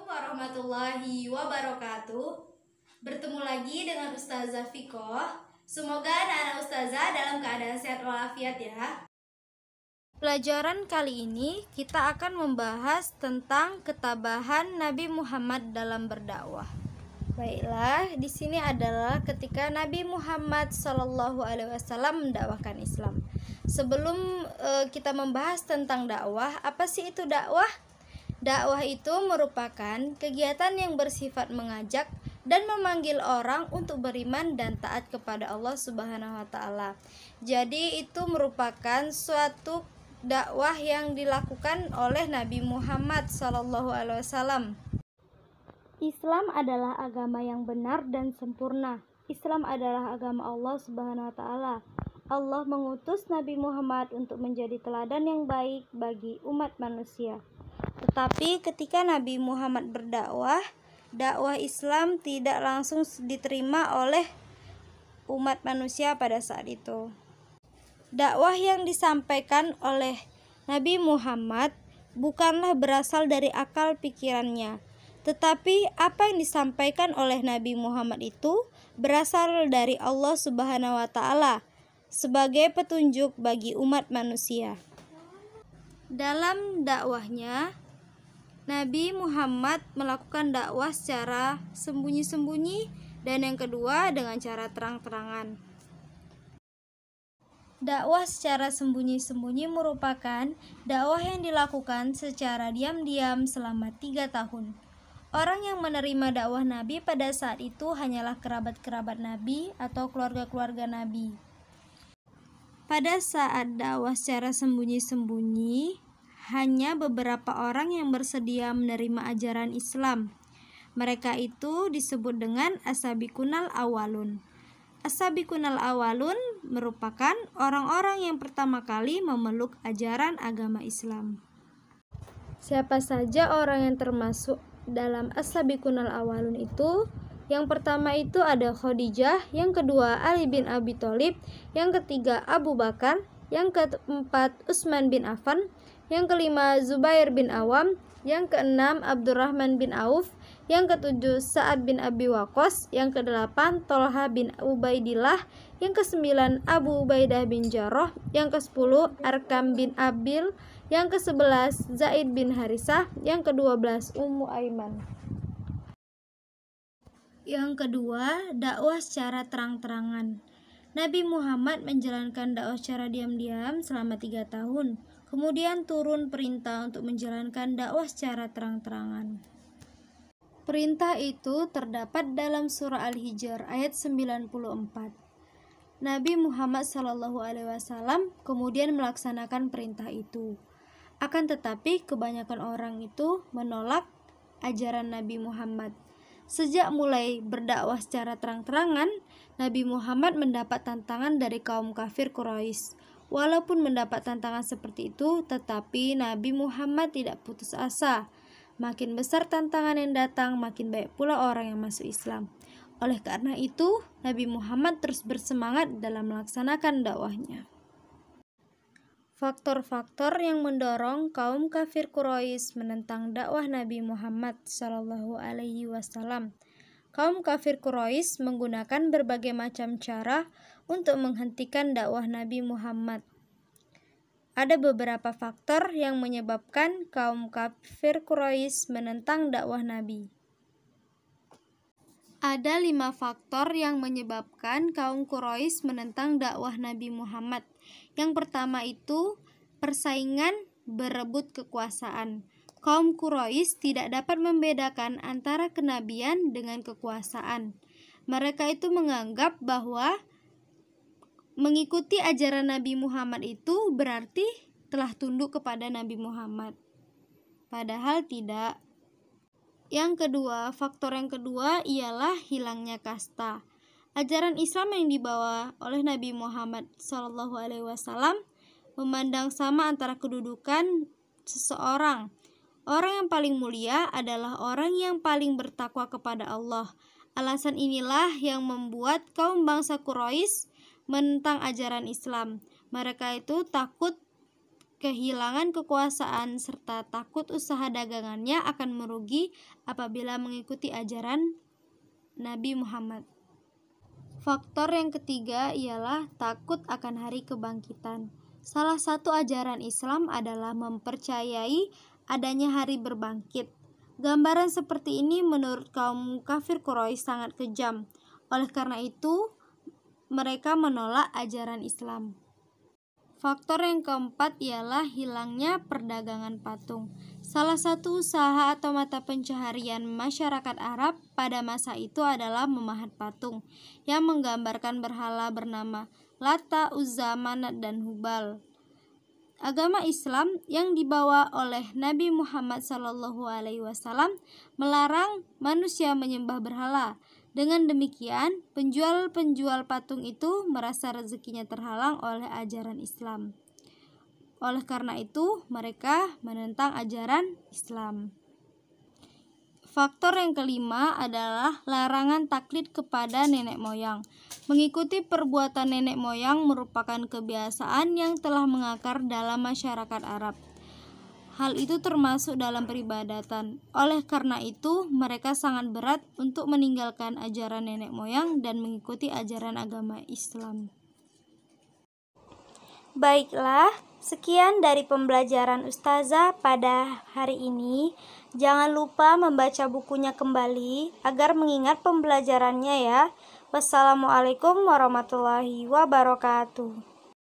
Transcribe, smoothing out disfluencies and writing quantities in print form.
warahmatullahi wabarakatuh. Bertemu lagi dengan Ustazah Fiko. Semoga anak-anak Ustazah dalam keadaan sehat walafiat ya. Pelajaran kali ini kita akan membahas tentang ketabahan Nabi Muhammad dalam berdakwah. Baiklah, di sini adalah ketika Nabi Muhammad SAW mendakwahkan Islam. Sebelum kita membahas tentang dakwah, apa sih itu dakwah? Dakwah itu merupakan kegiatan yang bersifat mengajak dan memanggil orang untuk beriman dan taat kepada Allah Subhanahu wa taala. Jadi itu merupakan suatu dakwah yang dilakukan oleh Nabi Muhammad SAW. Islam adalah agama yang benar dan sempurna. Islam adalah agama Allah Subhanahu wa taala. Allah mengutus Nabi Muhammad untuk menjadi teladan yang baik bagi umat manusia. Tetapi ketika Nabi Muhammad berdakwah, dakwah Islam tidak langsung diterima oleh umat manusia pada saat itu. Dakwah yang disampaikan oleh Nabi Muhammad bukanlah berasal dari akal pikirannya, tetapi apa yang disampaikan oleh Nabi Muhammad itu berasal dari Allah Subhanahu wa taala sebagai petunjuk bagi umat manusia. Dalam dakwahnya, Nabi Muhammad melakukan dakwah secara sembunyi-sembunyi dan yang kedua dengan cara terang-terangan. Dakwah secara sembunyi-sembunyi merupakan dakwah yang dilakukan secara diam-diam selama 3 tahun. Orang yang menerima dakwah Nabi pada saat itu hanyalah kerabat-kerabat Nabi atau keluarga-keluarga Nabi. Pada saat dakwah secara sembunyi-sembunyi, hanya beberapa orang yang bersedia menerima ajaran Islam. Mereka itu disebut dengan as-sabiqunal awwalun. As-sabiqunal awwalun merupakan orang-orang yang pertama kali memeluk ajaran agama Islam. Siapa saja orang yang termasuk dalam as-sabiqunal awwalun itu? Yang pertama itu ada Khadijah, yang kedua Ali bin Abi Thalib, yang ketiga Abu Bakar, yang keempat Utsman bin Affan, yang kelima Zubair bin Awam, yang keenam Abdurrahman bin Auf, yang ketujuh Sa'ad bin Abi Waqqas, yang kedelapan Thalha bin Ubaidillah, yang kesembilan Abu Ubaidah bin Jarrah, yang kesepuluh Arkam bin Abil, yang kesebelas Zaid bin Harisah, yang kedua-belas Ummu Aiman. Yang kedua, dakwah secara terang-terangan. Nabi Muhammad menjalankan dakwah secara diam-diam selama 3 tahun. Kemudian turun perintah untuk menjalankan dakwah secara terang-terangan. Perintah itu terdapat dalam surah Al-Hijr ayat 94. Nabi Muhammad SAW kemudian melaksanakan perintah itu. Akan tetapi kebanyakan orang itu menolak ajaran Nabi Muhammad. Sejak mulai berdakwah secara terang-terangan, Nabi Muhammad mendapat tantangan dari kaum kafir Quraisy. Walaupun mendapat tantangan seperti itu, tetapi Nabi Muhammad tidak putus asa. Makin besar tantangan yang datang, makin banyak pula orang yang masuk Islam. Oleh karena itu, Nabi Muhammad terus bersemangat dalam melaksanakan dakwahnya. Faktor-faktor yang mendorong kaum kafir Quraisy menentang dakwah Nabi Muhammad SAW. Kaum kafir Quraisy menggunakan berbagai macam cara untuk menghentikan dakwah Nabi Muhammad. Ada beberapa faktor yang menyebabkan kaum kafir Quraisy menentang dakwah Nabi. Ada 5 faktor yang menyebabkan kaum Quraisy menentang dakwah Nabi Muhammad. Yang pertama itu persaingan berebut kekuasaan. Kaum Quraisy tidak dapat membedakan antara kenabian dengan kekuasaan. Mereka itu menganggap bahwa mengikuti ajaran Nabi Muhammad itu berarti telah tunduk kepada Nabi Muhammad. Padahal tidak. Faktor yang kedua ialah hilangnya kasta. Ajaran Islam yang dibawa oleh Nabi Muhammad SAW memandang sama antara kedudukan seseorang. Orang yang paling mulia adalah orang yang paling bertakwa kepada Allah. Alasan inilah yang membuat kaum bangsa Quraisy menentang ajaran Islam. Mereka itu takut kehilangan kekuasaan serta takut usaha dagangannya akan merugi apabila mengikuti ajaran Nabi Muhammad. Faktor yang ketiga ialah takut akan hari kebangkitan. Salah satu ajaran Islam adalah mempercayai adanya hari berbangkit. Gambaran seperti ini menurut kaum kafir Quraisy sangat kejam. Oleh karena itu, mereka menolak ajaran Islam. Faktor yang keempat ialah hilangnya perdagangan patung. Salah satu usaha atau mata pencaharian masyarakat Arab pada masa itu adalah memahat patung yang menggambarkan berhala bernama Lata, Uzza, Manat, dan Hubal. Agama Islam yang dibawa oleh Nabi Muhammad SAW melarang manusia menyembah berhala. Dengan demikian, penjual-penjual patung itu merasa rezekinya terhalang oleh ajaran Islam. Oleh karena itu, mereka menentang ajaran Islam. Faktor yang kelima adalah larangan taklid kepada nenek moyang. Mengikuti perbuatan nenek moyang merupakan kebiasaan yang telah mengakar dalam masyarakat Arab. Hal itu termasuk dalam peribadatan. Oleh karena itu, mereka sangat berat untuk meninggalkan ajaran nenek moyang dan mengikuti ajaran agama Islam. Baiklah, sekian dari pembelajaran Ustazah pada hari ini. Jangan lupa membaca bukunya kembali agar mengingat pembelajarannya ya. Wassalamualaikum warahmatullahi wabarakatuh.